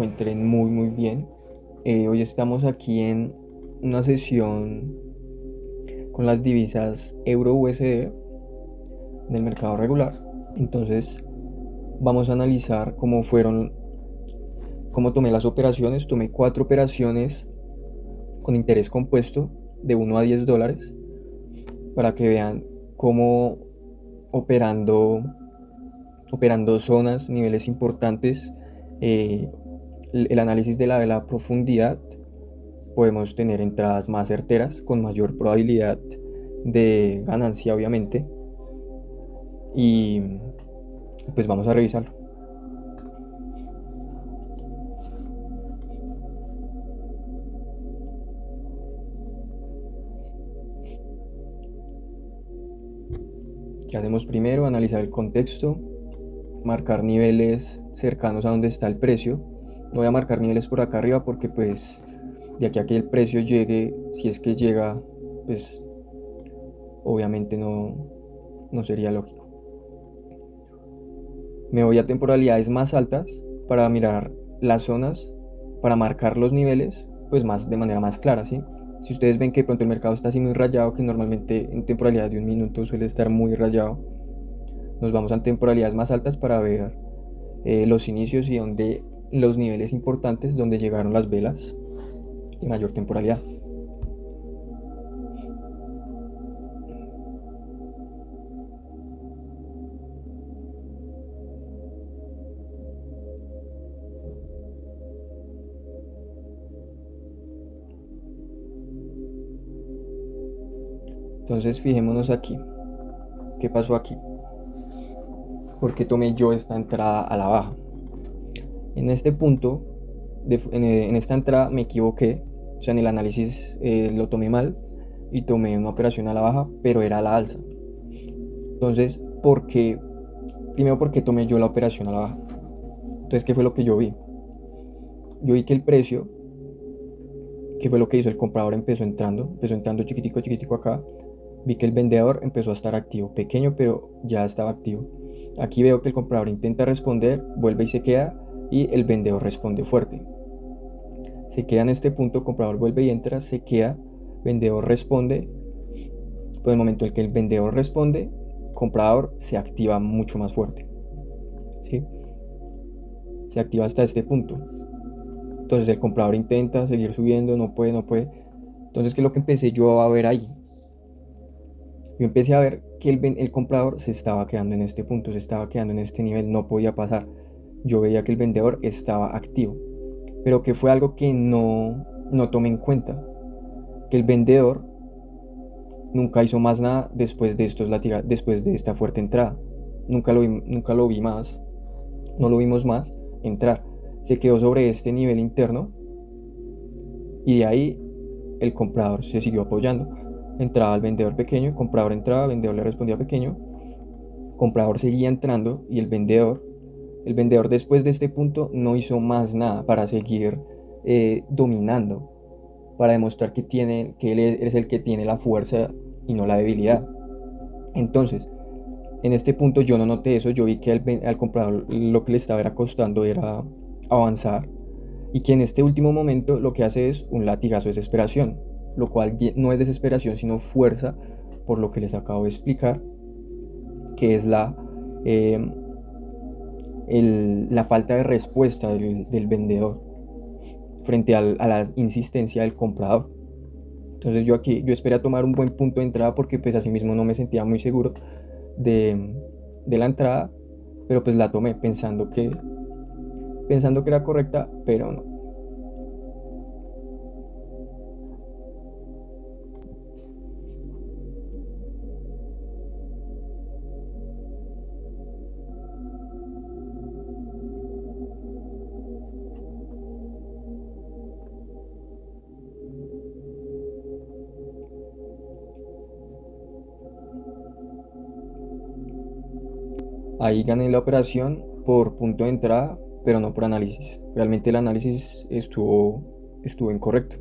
encuentren muy muy bien. Hoy estamos aquí en una sesión con las divisas Euro-USD del mercado regular. Entonces vamos a analizar cómo tomé las operaciones. Tomé 4 operaciones con interés compuesto de $1 a $10 para que vean cómo operando, operando zonas, niveles importantes, eh, el análisis de la profundidad, podemos tener entradas más certeras con mayor probabilidad de ganancia, obviamente. Y pues vamos a revisarlo. ¿Qué hacemos primero? Analizar el contexto, marcar niveles cercanos a donde está el precio. No voy a marcar niveles por acá arriba porque pues de aquí a que el precio llegue, si es que llega, pues obviamente no sería lógico. Me voy a temporalidades más altas para mirar las zonas, para marcar los niveles pues de manera más clara, ¿sí? Si ustedes ven que de pronto el mercado está así muy rayado, que normalmente en temporalidad de un minuto suele estar muy rayado, nos vamos a temporalidades más altas para ver los inicios y los niveles importantes donde llegaron las velas de mayor temporalidad. Entonces fijémonos aquí. ¿Qué pasó aquí? ¿Por qué tomé yo esta entrada a la baja? En este punto, en esta entrada me equivoqué, o sea, en el análisis lo tomé mal y tomé una operación a la baja, pero era a la alza. Entonces, primero, ¿por qué tomé yo la operación a la baja? Entonces, ¿qué fue lo que yo vi? Yo vi que el precio, ¿qué fue lo que hizo? El comprador empezó entrando chiquitico, chiquitico acá. Vi que el vendedor empezó a estar activo, pequeño, pero ya estaba activo. Aquí veo que el comprador intenta responder, vuelve y se queda, y el vendedor responde fuerte. Se queda en este punto, comprador vuelve y entra, se queda, vendedor responde. Por el momento en que el vendedor responde, comprador se activa mucho más fuerte, ¿sí? Se activa hasta este punto. Entonces el comprador intenta seguir subiendo, no puede. Entonces, ¿qué es lo que empecé yo a ver ahí? Yo empecé a ver que el comprador se estaba quedando en este punto, se estaba quedando en este nivel, no podía pasar. Yo veía que el vendedor estaba activo, pero que fue algo que no tomé en cuenta, que el vendedor nunca hizo más nada después de después de esta fuerte entrada. Nunca lo vi más, no lo vimos más entrar. Se quedó sobre este nivel interno y de ahí el comprador se siguió apoyando. Entraba el vendedor pequeño, el comprador entraba, el vendedor le respondía pequeño, el comprador seguía entrando y el vendedor después de este punto no hizo más nada para seguir dominando, para demostrar que él es el que tiene la fuerza y no la debilidad. Entonces, en este punto yo no noté eso, yo vi que al comprador lo que le estaba costando era avanzar y que en este último momento lo que hace es un latigazo de desesperación, lo cual no es desesperación sino fuerza, por lo que les acabo de explicar, que es eh, la falta de respuesta del vendedor frente a la insistencia del comprador. Entonces yo esperé a tomar un buen punto de entrada porque pues así mismo no me sentía muy seguro de, de la entrada, pero pues la tomé pensando que era correcta, pero no. Ahí gané la operación por punto de entrada, pero no por análisis. Realmente el análisis estuvo incorrecto.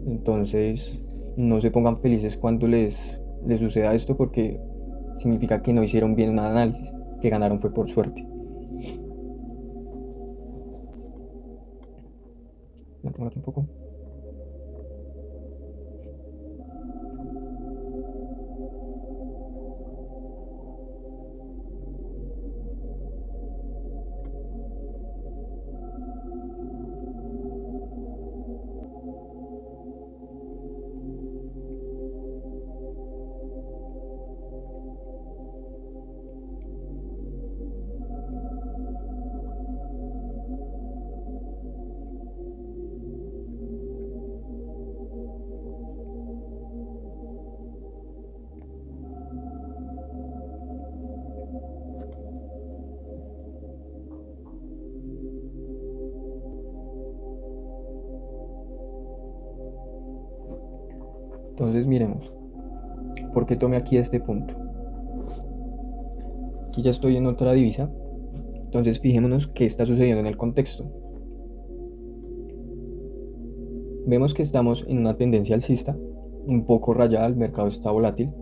Entonces, no se pongan felices cuando les suceda esto porque significa que no hicieron bien un análisis, que ganaron fue por suerte. Plantémoslo aquí un poco. Entonces miremos, ¿por qué tomé aquí este punto? Aquí ya estoy en otra divisa, entonces fijémonos qué está sucediendo en el contexto. Vemos que estamos en una tendencia alcista, un poco rayada, el mercado está volátil.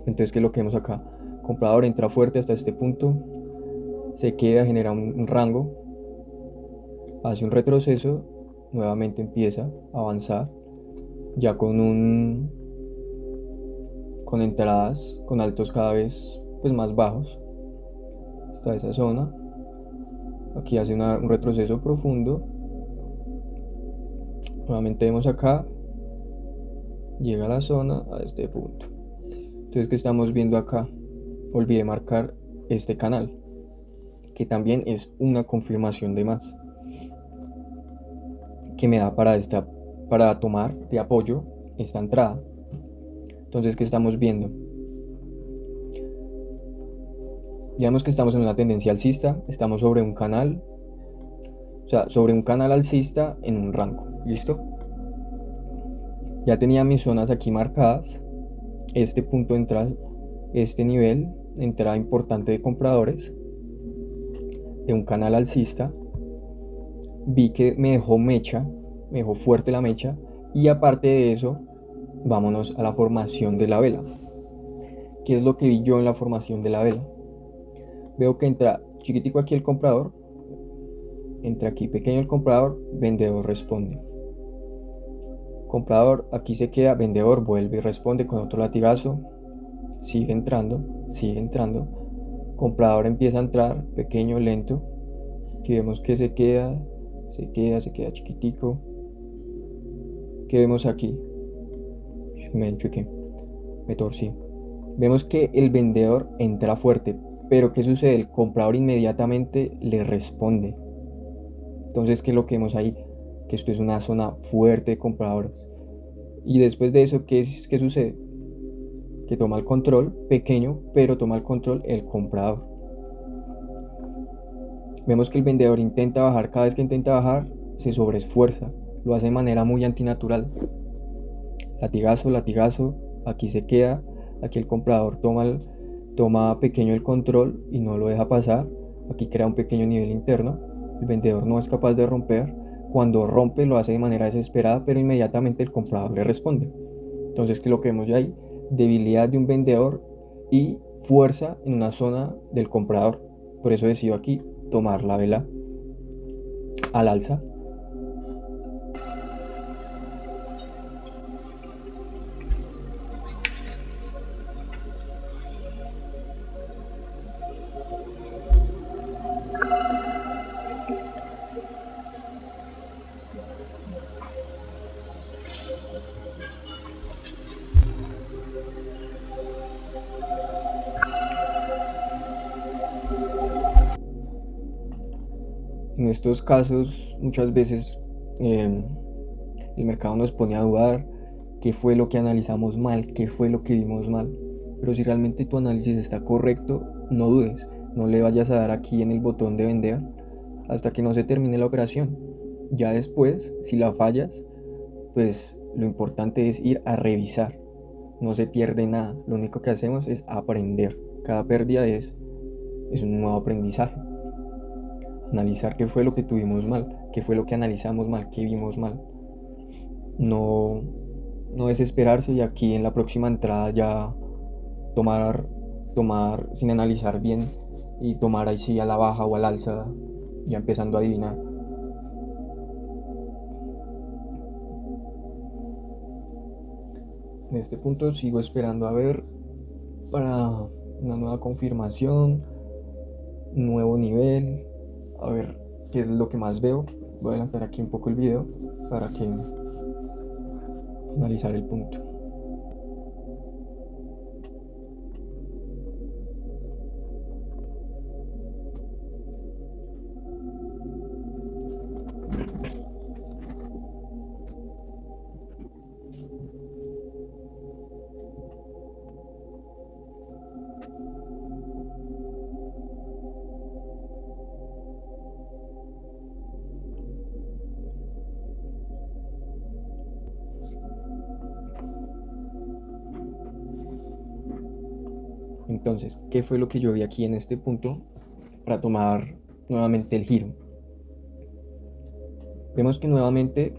Entonces, ¿qué es lo que vemos acá? Comprador entra fuerte hasta este punto, se queda, genera un rango, hace un retroceso, nuevamente empieza a avanzar, ya con entradas, con altos cada vez pues, más bajos. Está esa zona. Aquí hace un retroceso profundo. Nuevamente vemos acá, llega a la zona a este punto. Entonces, ¿qué estamos viendo acá? Olvidé marcar este canal, que también es una confirmación de más, que me da para tomar de apoyo esta entrada. Entonces, ¿qué estamos viendo? Digamos que estamos en una tendencia alcista, estamos sobre un canal, o sea, sobre un canal alcista en un rango, ¿listo? Ya tenía mis zonas aquí marcadas, este punto de entrada, este nivel de entrada importante de compradores, de un canal alcista, vi que me dejó mecha, me dejó fuerte la mecha, y aparte de eso, vámonos a la formación de la vela. ¿Qué es lo que vi yo en la formación de la vela? Veo que entra chiquitico aquí el comprador, entra aquí pequeño el comprador, vendedor responde. Comprador aquí se queda, vendedor vuelve y responde con otro latigazo, sigue entrando, comprador empieza a entrar, pequeño, lento, aquí vemos que se queda chiquitico. ¿Qué vemos aquí? Me enchuqué, me torcí. Vemos que el vendedor entra fuerte, pero ¿qué sucede? El comprador inmediatamente le responde. Entonces, ¿qué es lo que vemos ahí? Que esto es una zona fuerte de compradores. Y después de eso, ¿qué sucede? Que toma el control, pequeño, pero toma el control el comprador. Vemos que el vendedor intenta bajar, cada vez que intenta bajar, se sobreesfuerza, lo hace de manera muy antinatural. Latigazo, latigazo, aquí se queda, aquí el comprador toma pequeño el control y no lo deja pasar, aquí crea un pequeño nivel interno, el vendedor no es capaz de romper, cuando rompe lo hace de manera desesperada, pero inmediatamente el comprador le responde. Entonces, ¿qué es lo que vemos ya ahí? Debilidad de un vendedor y fuerza en una zona del comprador. Por eso decido aquí tomar la vela al alza. En estos casos, muchas veces el mercado nos pone a dudar qué fue lo que analizamos mal, qué fue lo que vimos mal. Pero si realmente tu análisis está correcto, no dudes, no le vayas a dar aquí en el botón de vender hasta que no se termine la operación. Ya después, si la fallas, pues lo importante es ir a revisar. No se pierde nada, lo único que hacemos es aprender. Cada pérdida es un nuevo aprendizaje. Analizar qué fue lo que tuvimos mal, qué fue lo que analizamos mal, qué vimos mal. No, no desesperarse y aquí en la próxima entrada ya tomar sin analizar bien y tomar ahí sí a la baja o al alza, ya empezando a adivinar. En este punto sigo esperando a ver para una nueva confirmación, nuevo nivel, a ver qué es lo que más veo. Voy a adelantar aquí un poco el video para que analizar el punto. Entonces, ¿qué fue lo que yo vi aquí en este punto para tomar nuevamente el giro? Vemos que nuevamente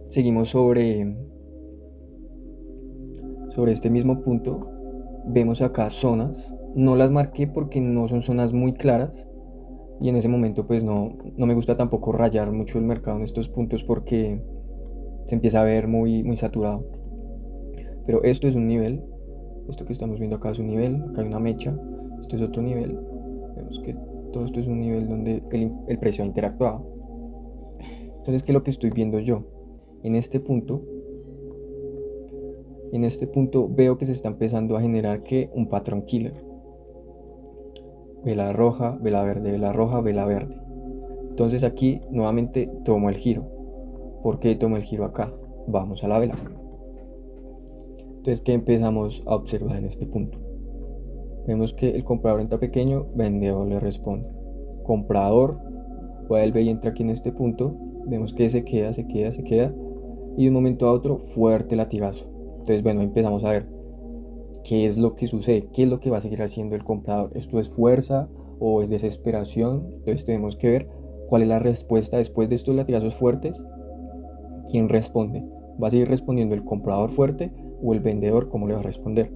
seguimos sobre este mismo punto. Vemos acá zonas, no las marqué porque no son zonas muy claras y en ese momento pues no me gusta tampoco rayar mucho el mercado en estos puntos porque se empieza a ver muy saturado. Pero esto es un nivel, esto que estamos viendo acá es un nivel, acá hay una mecha, esto es otro nivel. Vemos que todo esto es un nivel donde el precio ha interactuado. Entonces, ¿qué es lo que estoy viendo yo? En este punto, veo que se está empezando a generar que un patrón killer. Vela roja, vela verde, vela roja, vela verde. Entonces aquí nuevamente tomo el giro. ¿Por qué tomo el giro acá? Vamos a la vela. Entonces, ¿qué empezamos a observar en este punto? Vemos que el comprador entra pequeño, vendedor le responde. Comprador vuelve y entra aquí en este punto. Vemos que se queda y de un momento a otro fuerte latigazo. Entonces, bueno, empezamos a ver qué es lo que sucede, qué es lo que va a seguir haciendo el comprador. ¿Esto es fuerza o es desesperación? Entonces tenemos que ver cuál es la respuesta después de estos latigazos fuertes. ¿Quién responde? ¿Va a seguir respondiendo el comprador fuerte o el vendedor? ¿Cómo le va a responder?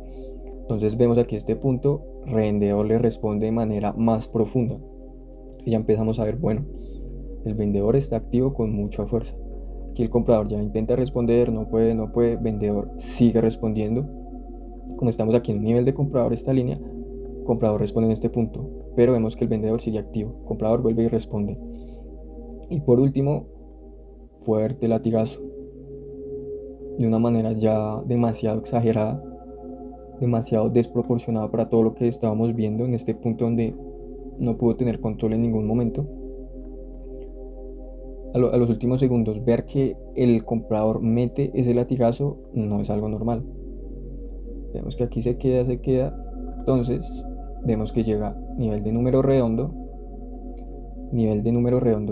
Entonces vemos aquí este punto, el vendedor le responde de manera más profunda. Y ya empezamos a ver, bueno, el vendedor está activo con mucha fuerza. Aquí el comprador ya intenta responder, no puede, vendedor sigue respondiendo. Como estamos aquí en un nivel de comprador esta línea, comprador responde en este punto, pero vemos que el vendedor sigue activo. Comprador vuelve y responde. Y por último, fuerte latigazo. De una manera ya demasiado exagerada, demasiado desproporcionada para todo lo que estábamos viendo en este punto donde no pudo tener control en ningún momento. A los últimos segundos, ver que el comprador mete ese latigazo no es algo normal. Vemos que aquí se queda. Entonces, vemos que llega nivel de número redondo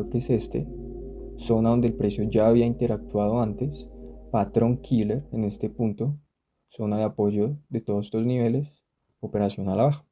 que es este, zona donde el precio ya había interactuado antes, patrón killer en este punto, zona de apoyo de todos estos niveles, operación a la baja.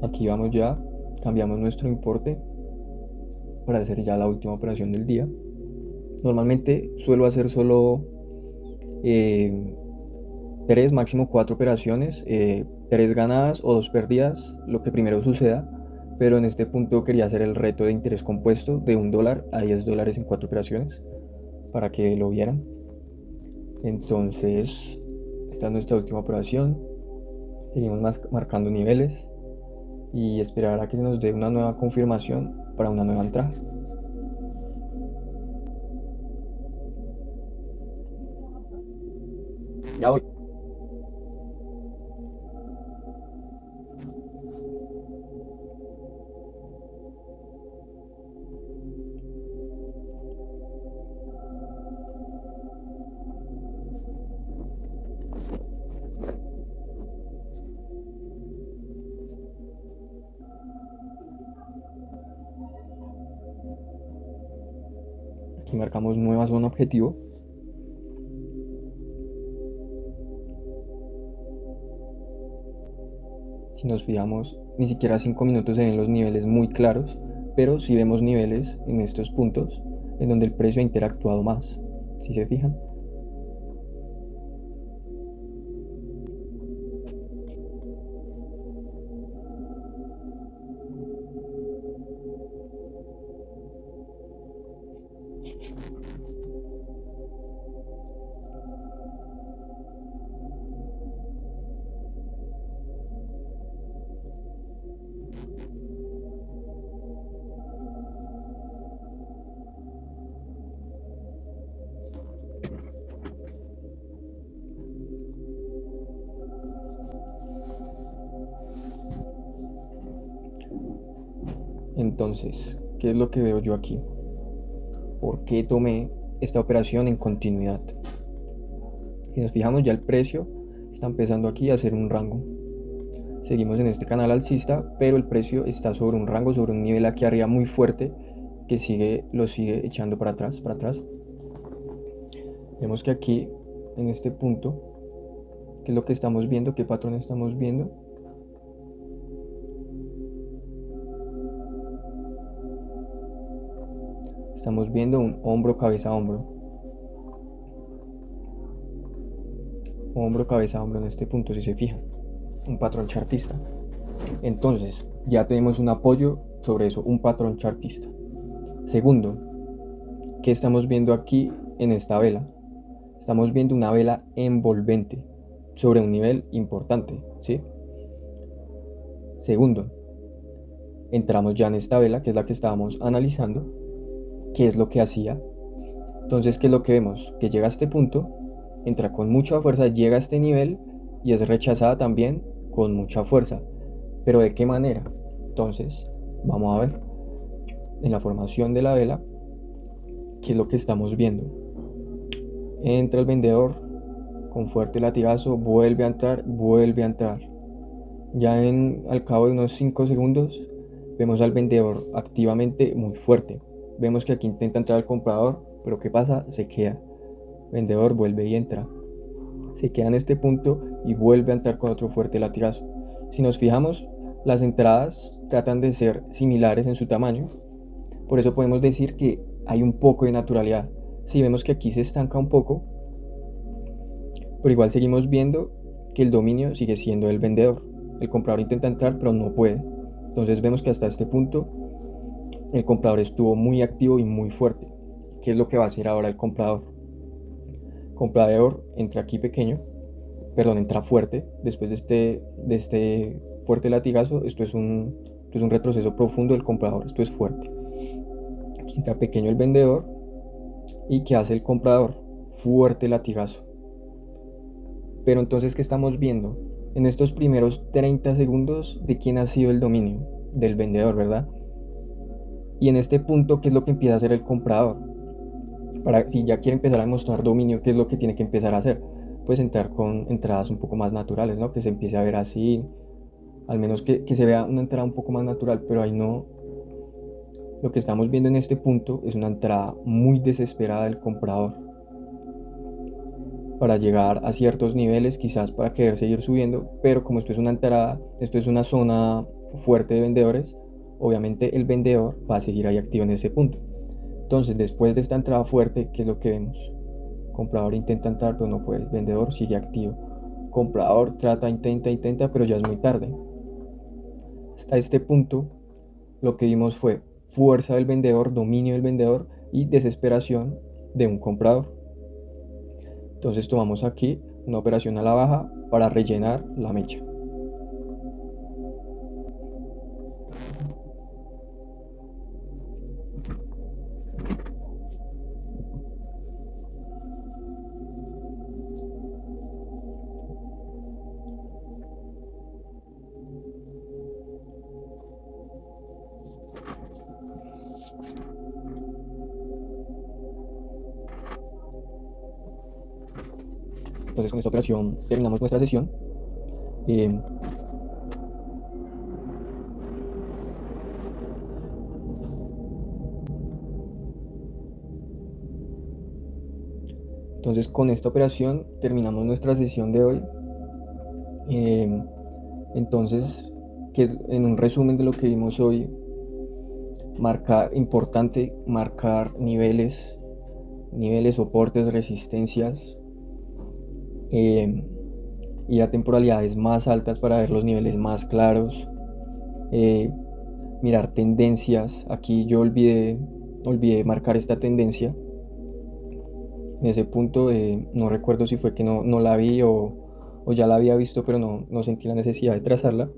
Aquí vamos ya, cambiamos nuestro importe para hacer ya la última operación del día. Normalmente suelo hacer solo 3, máximo 4 operaciones, 3 ganadas o 2 perdidas, lo que primero suceda, pero en este punto quería hacer el reto de interés compuesto de $1 a $10 en 4 operaciones para que lo vieran. Entonces, esta es nuestra última operación. Seguimos marcando niveles y esperar a que se nos dé una nueva confirmación para una nueva entrada. Ya voy. Aquí Aquí marcamos nueva zona objetivo. Si nos fijamos, ni siquiera 5 minutos se ven los niveles muy claros, pero sí vemos niveles en estos puntos en donde el precio ha interactuado más. Si se fijan. Entonces, ¿qué es lo que veo yo aquí? ¿Por qué tomé esta operación en continuidad? Si nos fijamos, ya el precio está empezando aquí a hacer un rango. Seguimos en este canal alcista, pero el precio está sobre un rango, sobre un nivel aquí arriba muy fuerte que lo sigue echando para atrás, para atrás. Vemos que aquí, en este punto, ¿qué es lo que estamos viendo? ¿Qué patrón estamos viendo? Estamos viendo un hombro, cabeza, hombro. Hombro, cabeza, hombro en este punto, si se fijan. Un patrón chartista. Entonces, ya tenemos un apoyo sobre eso, un patrón chartista. Segundo, ¿qué estamos viendo aquí en esta vela? Estamos viendo una vela envolvente sobre un nivel importante, ¿sí? Segundo, entramos ya en esta vela, que es la que estábamos analizando. ¿Qué es lo que hacía? Entonces, ¿qué es lo que vemos? Que llega a este punto, entra con mucha fuerza, llega a este nivel y es rechazada también con mucha fuerza. ¿Pero de qué manera? Entonces, vamos a ver en la formación de la vela qué es lo que estamos viendo. Entra el vendedor con fuerte latigazo, vuelve a entrar, vuelve a entrar. Ya al cabo de unos 5 segundos vemos al vendedor activamente muy fuerte. Vemos que aquí intenta entrar el comprador, pero ¿qué pasa? Se queda. Vendedor vuelve y entra. Se queda en este punto y vuelve a entrar con otro fuerte latigazo. Si nos fijamos, las entradas tratan de ser similares en su tamaño. Por eso podemos decir que hay un poco de naturalidad. Si vemos que aquí se estanca un poco, pero igual seguimos viendo que el dominio sigue siendo el vendedor. El comprador intenta entrar, pero no puede. Entonces vemos que hasta este punto el comprador estuvo muy activo y muy fuerte. ¿Qué es lo que va a hacer ahora el comprador? El comprador entra aquí pequeño, entra fuerte después de este fuerte latigazo. Esto es un retroceso profundo del comprador, esto es fuerte. Aquí entra pequeño el vendedor y ¿qué hace el comprador? Fuerte latigazo. Pero entonces, ¿qué estamos viendo? En estos primeros 30 segundos, ¿de quién ha sido el dominio? Del vendedor, ¿verdad? Y en este punto, ¿qué es lo que empieza a hacer el comprador? Si ya quiere empezar a mostrar dominio, ¿qué es lo que tiene que empezar a hacer? Pues entrar con entradas un poco más naturales, ¿no? Que se empiece a ver así, al menos que se vea una entrada un poco más natural, pero ahí no. Lo que estamos viendo en este punto es una entrada muy desesperada del comprador para llegar a ciertos niveles, quizás para querer seguir subiendo, pero como esto es una entrada, esto es una zona fuerte de vendedores, obviamente el vendedor va a seguir ahí activo en ese punto. Entonces, después de esta entrada fuerte, ¿qué es lo que vemos? Comprador intenta entrar, pero no puede. Vendedor sigue activo. Comprador trata, intenta, pero ya es muy tarde. Hasta este punto, lo que vimos fue fuerza del vendedor, dominio del vendedor y desesperación de un comprador. Entonces tomamos aquí una operación a la baja para rellenar la mecha. Entonces con esta operación terminamos nuestra sesión. Entonces con esta operación terminamos nuestra sesión de hoy. Entonces, que en un resumen de lo que vimos hoy, importante marcar niveles, soportes, resistencias, ir a temporalidades más altas para ver los niveles más claros, mirar tendencias. Aquí yo olvidé marcar esta tendencia. En ese punto no recuerdo si fue que no la vi o ya la había visto, pero no sentí la necesidad de trazarla.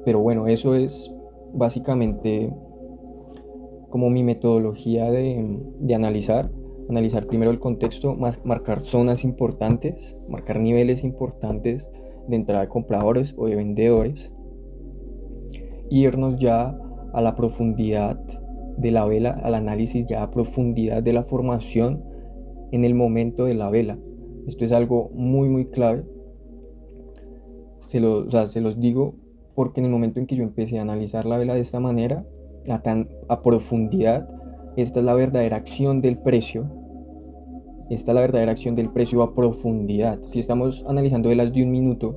Pero bueno, eso es básicamente como mi metodología de analizar primero el contexto, marcar zonas importantes, marcar niveles importantes de entrada de compradores o de vendedores, irnos ya a la profundidad de la vela, al análisis ya a profundidad de la formación en el momento de la vela. Esto es algo muy clave. Se los digo porque en el momento en que yo empecé a analizar la vela de esta manera, a profundidad, esta es la verdadera acción del precio. Esta es la verdadera acción del precio a profundidad. Si estamos analizando velas de un minuto,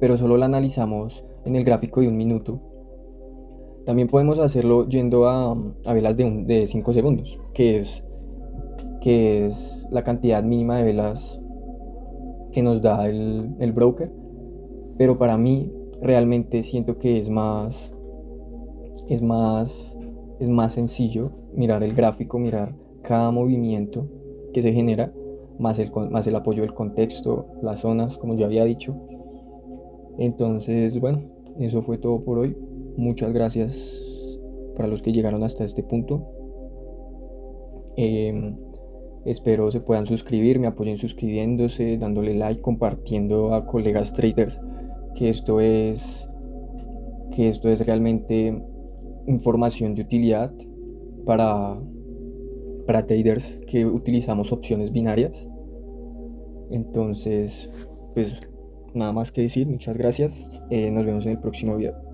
pero solo la analizamos en el gráfico de un minuto, también podemos hacerlo yendo a velas de 5 segundos, que es la cantidad mínima de velas que nos da el broker. Pero para mí realmente siento que es más sencillo mirar el gráfico, mirar cada movimiento que se genera, más el apoyo del contexto, las zonas, como ya había dicho. Entonces, bueno, eso fue todo por hoy. Muchas gracias para los que llegaron hasta este punto. Espero se puedan suscribir, me apoyen suscribiéndose, dándole like, compartiendo a colegas traders que esto es realmente información de utilidad para traders que utilizamos opciones binarias. Entonces, pues nada más que decir, muchas gracias, nos vemos en el próximo video.